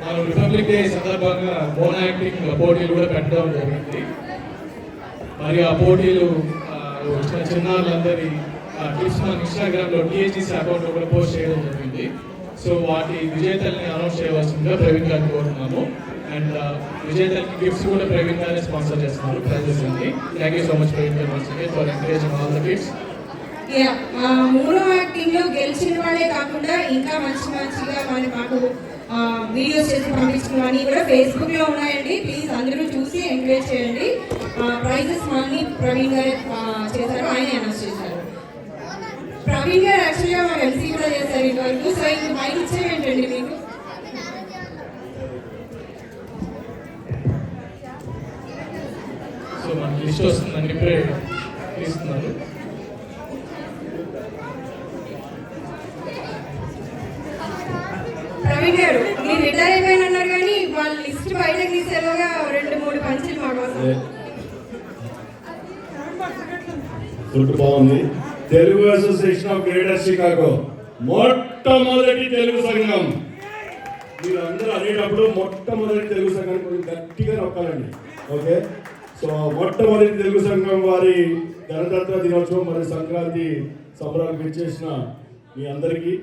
మనం republic day సందర్భంగా mono acting పోటీలు కూడా పెట్టడం జరిగింది. మరి ఆ పోటీలు చిన్నారులందరి టిప్స్ మన ఇన్స్టాగ్రామ్లో టీఏజీసీ అకౌంట్లో కూడా పోస్ట్ చేయడం జరిగింది. సో వాటి విజేతల్ని అనౌన్స్ చేయవలసిందిగా ప్రవీణ్ గారిని కోరుతున్నాము. అండ్ విజేతలకి గిఫ్ట్స్ కూడా ప్రవీణ్ గారే స్పాన్సర్ చేస్తున్నారు ప్రైజెస్ అన్ని. Thank you so much Praveen garu once again for encouraging all the kids. Mono acting లో గెలిచిన వాళ్ళే కాకుండా ఇంకా మంచిగా మాకు వీడియోస్ చేసి పంపించుకుని కూడా ఫేస్బుక్ లో ఉన్నాయండి. ప్లీజ్ అందరూ చూసి ఎంకరేజ్ చేయండి. ప్రైజెస్ మళ్ళీ ప్రవీణ్ గారు చేశారు, ఆయన అనౌన్స్ చేశారు. ప్రవీణ్ గారు యాక్చువల్గా మా ఎంసీ కూడా చేశారు ఇంతవరకు. సో ఇంక మైక్ ఇచ్చేయండి మీకు. సో మనకి లిస్ట్ వస్తుందని ఇప్పుడే తీస్తున్నారు. ప్రవీణ్ గారు మీరు రిటైర్ అయిపోయినన్నారు కానీ వాళ్ళ లిస్ట్ బయటకు తీసేలోగా 2-3 పంచులు మా కోసం. ఫుడ్ బాగుంది. Telugu association of greater Chicago మొట్టమొదటి తెలుగు సంఘం. మీరు అందరూ అనేటప్పుడు మొట్టమొదటి తెలుగు సంఘం కొంచెం గట్టిగా నొక్కాలండి. ఓకే, సో మొట్టమొదటి తెలుగు సంఘం వారి గణతంత్ర దినోత్సవం మరియు సంక్రాంతి సంబరాలకు ఇచ్చేసిన మీ అందరికీ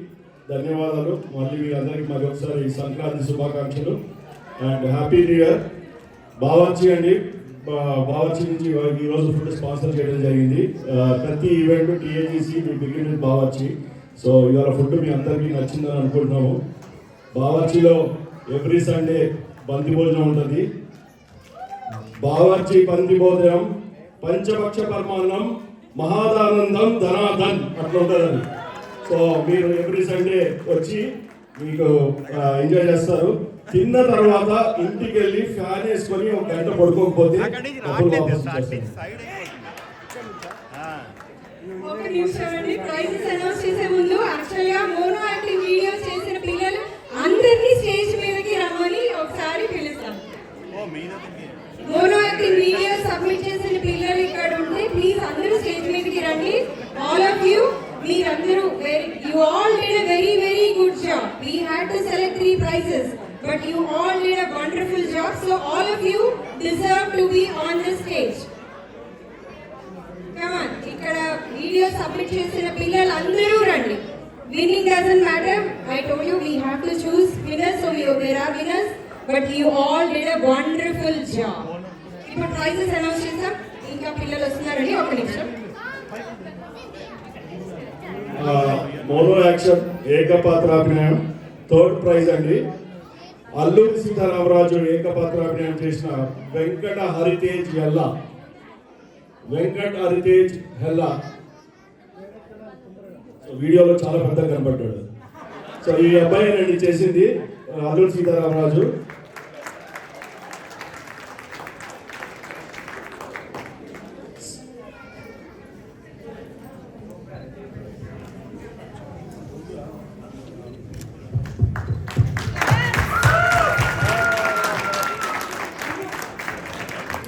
ధన్యవాదాలు. మళ్ళీ మీ అందరికీ మరి ఒకసారి సంక్రాంతి శుభాకాంక్షలు and happy new year. Bawarchi అండి, బావర్చి నుంచి ఈరోజు ఫుడ్ స్పాన్సర్ చేయడం జరిగింది. ప్రతి ఈవెంట్ టీఏజీసీ మీ బిగిన్ విత్ బావర్చి. సో ఇవాళ ఫుడ్ మీ అందరికీ నచ్చిందని అనుకుంటున్నాము. బావర్చిలో ఎవ్రీ సండే బంతి భోజనం ఉంటుంది. బావర్చి పంది భోజనం పంచపక్ష పరమాన్నం మహాదానందం ధనాధన్ అట్లా ఉంటుందండి. సో మీరు ఎవ్రీ సండే వచ్చి మీకు ఎంజాయ్ చేస్తారు. తిన్న తర్వాత ఇంటికి వెళ్ళి ఫ్యాన్ వేసుకొని 1 గంట పడుకోకపోతే ప్రైజెస్ అనౌన్స్ చేసే ముందు యాక్చువల్గా మోనో యాక్టింగ్ వీడియోస్ చేసిన పిల్లలు అందరినీ స్టేజ్ మీదకి రమ్మని ఒకసారి పిలుస్తాం. మోనో యాక్టింగ్ వీడియో సబ్మిట్ చేసిన పిల్లలు ఇక్కడ ఉంటే ప్లీజ్ అందరూ స్టేజ్ మీదకి రండి. ఆల్ ఆఫ్ యూ, మీరందరూ you all did a very good job. We had to select 3 prizes, but you all did a wonderful job. So all of you deserve to be on the stage. Come on, ఇక్కడ video submit చేసిన పిల్లలు అందరూ రండి. Winning doesn't matter. I told you we have to choose winners, so there are winners, but you all did a wonderful job. ఇప్పుడు prices announce చేద్దాం. ఇంకా పిల్లలు వస్తున్నారండి, ఒక నిమిషం. మోనో యాక్షన్ ఏకపాత్రాభినయం 3rd ప్రైజ్ అండి. అల్లూరి సీతారామరాజు ఏకపాత్రాభినయం చేసిన వెంకట హరితేజ్ హెల్లా. వీడియోలో చాలా పెద్దగా కనపడ్డాడు. సో ఈ అబ్బాయి రండి చేసింది అల్లూరి సీతారామరాజు.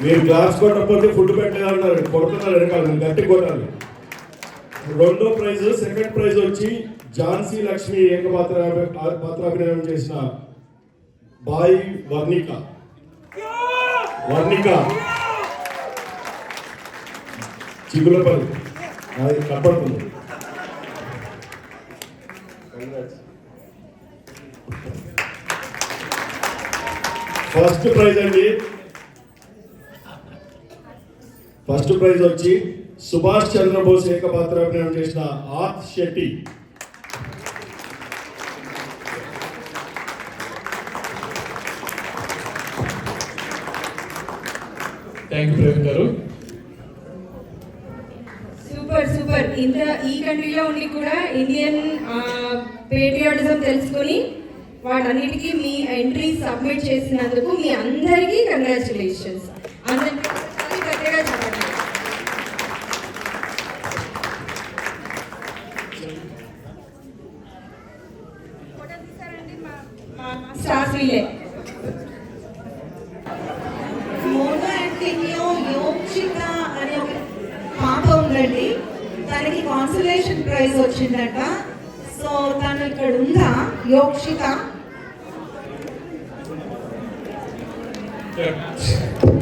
మీరు గ్లాస్ కొట్టకపోతే ఫుడ్ పెట్టలేదన్నారు, కొడుతున్నారు వెనకాల, గట్టి కొట్టాలి. 2వ ప్రైజ్, 2nd ప్రైజ్ వచ్చి ఝాన్సీ లక్ష్మి ఏకపాత్రాభినయం చేసిన బాయి వర్ణిక చిగులపల్లి, అది కనపడుతుంది. ఫస్ట్ ప్రైజ్ అండి. ఫస్ట్ ప్రైజ్ వచ్చి సుభాష్ చంద్రబోస్ ఏకపాత్రాభినయం చేసిన ఆర్త్ శెట్టి. థ్యాంక్ యూ ప్రవీణ్ గారు. సూపర్. ఈ కంట్రీలో ఉండి కూడా ఇండియన్ పేట్రియాటిజం తెలుసుకొని వాటన్నిటికీ మీ ఎంట్రీ సబ్మిట్ చేసినందుకు మీ అందరికీ కంగ్రాచులేషన్స్. అందరికీ గట్టిగా చెప్పండి. స్టార్స్ వీలే. మోనో యాక్టింగ్లో యోక్షిత అనే ఒక పాప ఉందండి, తనకి కాన్సలేషన్ ప్రైజ్ వచ్చిందట. సో తను ఇక్కడ ఉందా యోక్షిత? కట్